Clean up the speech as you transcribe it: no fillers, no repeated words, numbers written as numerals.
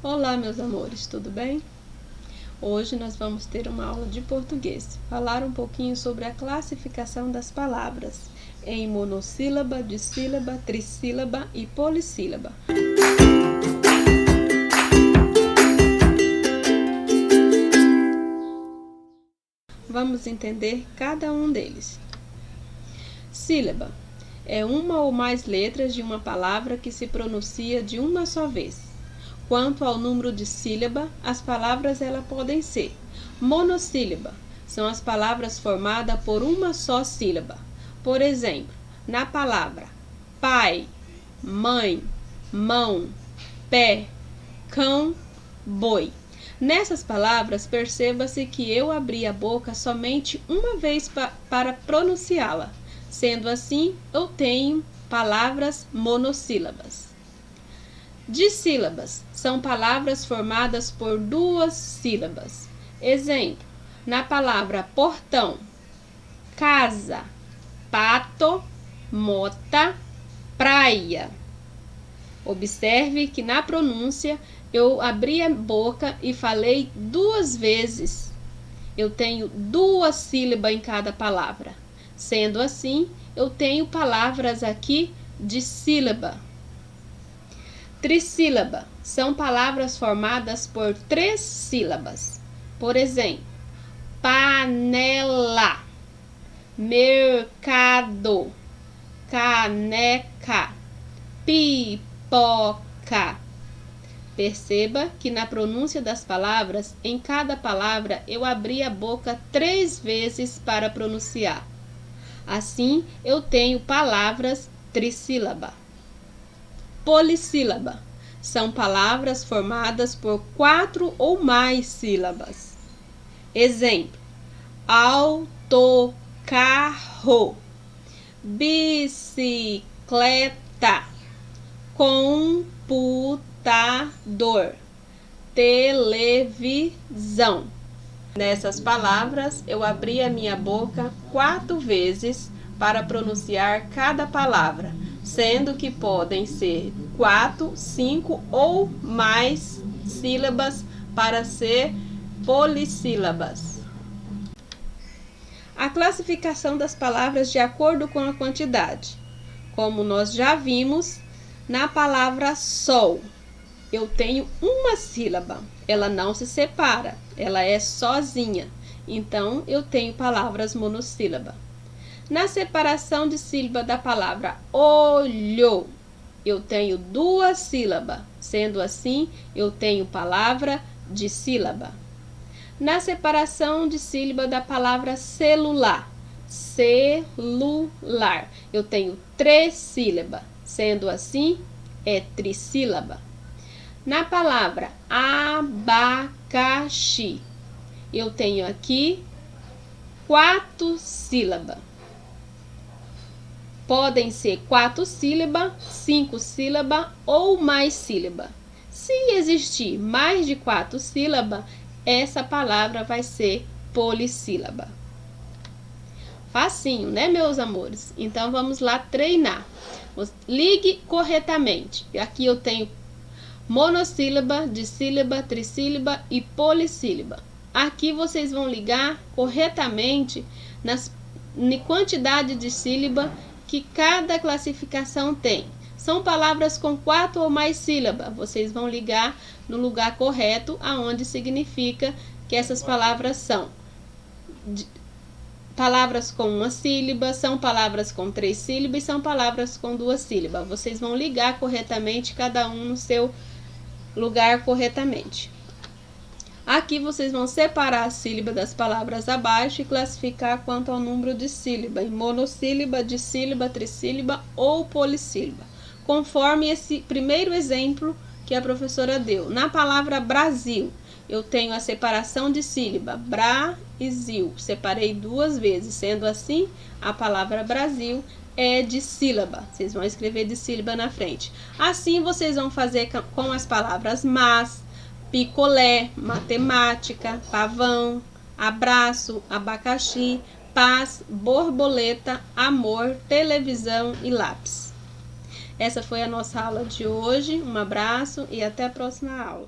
Olá, meus amores, tudo bem? Hoje nós vamos ter uma aula de português, falar um pouquinho sobre a classificação das palavras em monossílaba, dissílaba, trissílaba e polissílaba. Vamos entender cada um deles. Sílaba é uma ou mais letras de uma palavra que se pronuncia de uma só vez. Quanto ao número de sílaba, as palavras podem ser monossílaba, são as palavras formadas por uma só sílaba. Por exemplo, na palavra pai, mãe, mão, pé, cão, boi. Nessas palavras, perceba-se que eu abri a boca somente uma vez para pronunciá-la. Sendo assim, eu tenho palavras monossílabas. Dissílabas são palavras formadas por duas sílabas. Exemplo, na palavra portão, casa, pato, mota, praia. Observe que na pronúncia eu abri a boca e falei duas vezes. Eu tenho duas sílabas em cada palavra. Sendo assim, eu tenho palavras aqui de sílaba. Trissílaba são palavras formadas por três sílabas. Por exemplo, panela, mercado, caneca, pipoca. Perceba que na pronúncia das palavras, em cada palavra eu abri a boca 3 vezes para pronunciar. Assim, eu tenho palavras trissílaba. Polissílaba são palavras formadas por 4 ou mais sílabas. Exemplo, autocarro, bicicleta, computador, televisão. Nessas palavras, eu abri a minha boca 4 vezes para pronunciar cada palavra, sendo que podem ser 4, 5 ou mais sílabas para ser polissílabas. A classificação das palavras de acordo com a quantidade. Como nós já vimos, na palavra sol, eu tenho uma sílaba, ela não se separa, ela é sozinha, então eu tenho palavras monossílaba. Na separação de sílaba da palavra olho, eu tenho 2 sílabas, sendo assim, eu tenho palavra dissílaba. Na separação de sílaba da palavra celular, eu tenho 3 sílabas, sendo assim, é trissílaba. Na palavra abacaxi, eu tenho aqui 4 sílabas. Podem ser 4 sílabas, 5 sílabas ou mais sílabas. Se existir mais de 4 sílabas, essa palavra vai ser polissílaba. Facinho, né, meus amores? Então, vamos lá treinar. Ligue corretamente. Aqui eu tenho monossílaba, dissílaba, trissílaba e polissílaba. Aqui vocês vão ligar corretamente na quantidade de sílaba que cada classificação tem. São palavras com 4 ou mais sílabas. Vocês vão ligar no lugar correto, aonde significa que essas palavras são palavras com uma sílaba, são palavras com 3 sílabas e são palavras com 2 sílabas. Vocês vão ligar corretamente, cada um no seu lugar corretamente. Aqui vocês vão separar a sílaba das palavras abaixo e classificar quanto ao número de sílaba, em monossílaba, dissílaba, trissílaba ou polissílaba, conforme esse primeiro exemplo que a professora deu. Na palavra Brasil, eu tenho a separação de sílaba, Brasil, separei 2 vezes, sendo assim, a palavra Brasil é de sílaba, vocês vão escrever de sílaba na frente. Assim, vocês vão fazer com as palavras mas, picolé, matemática, pavão, abraço, abacaxi, paz, borboleta, amor, televisão e lápis. Essa foi a nossa aula de hoje. Um abraço e até a próxima aula.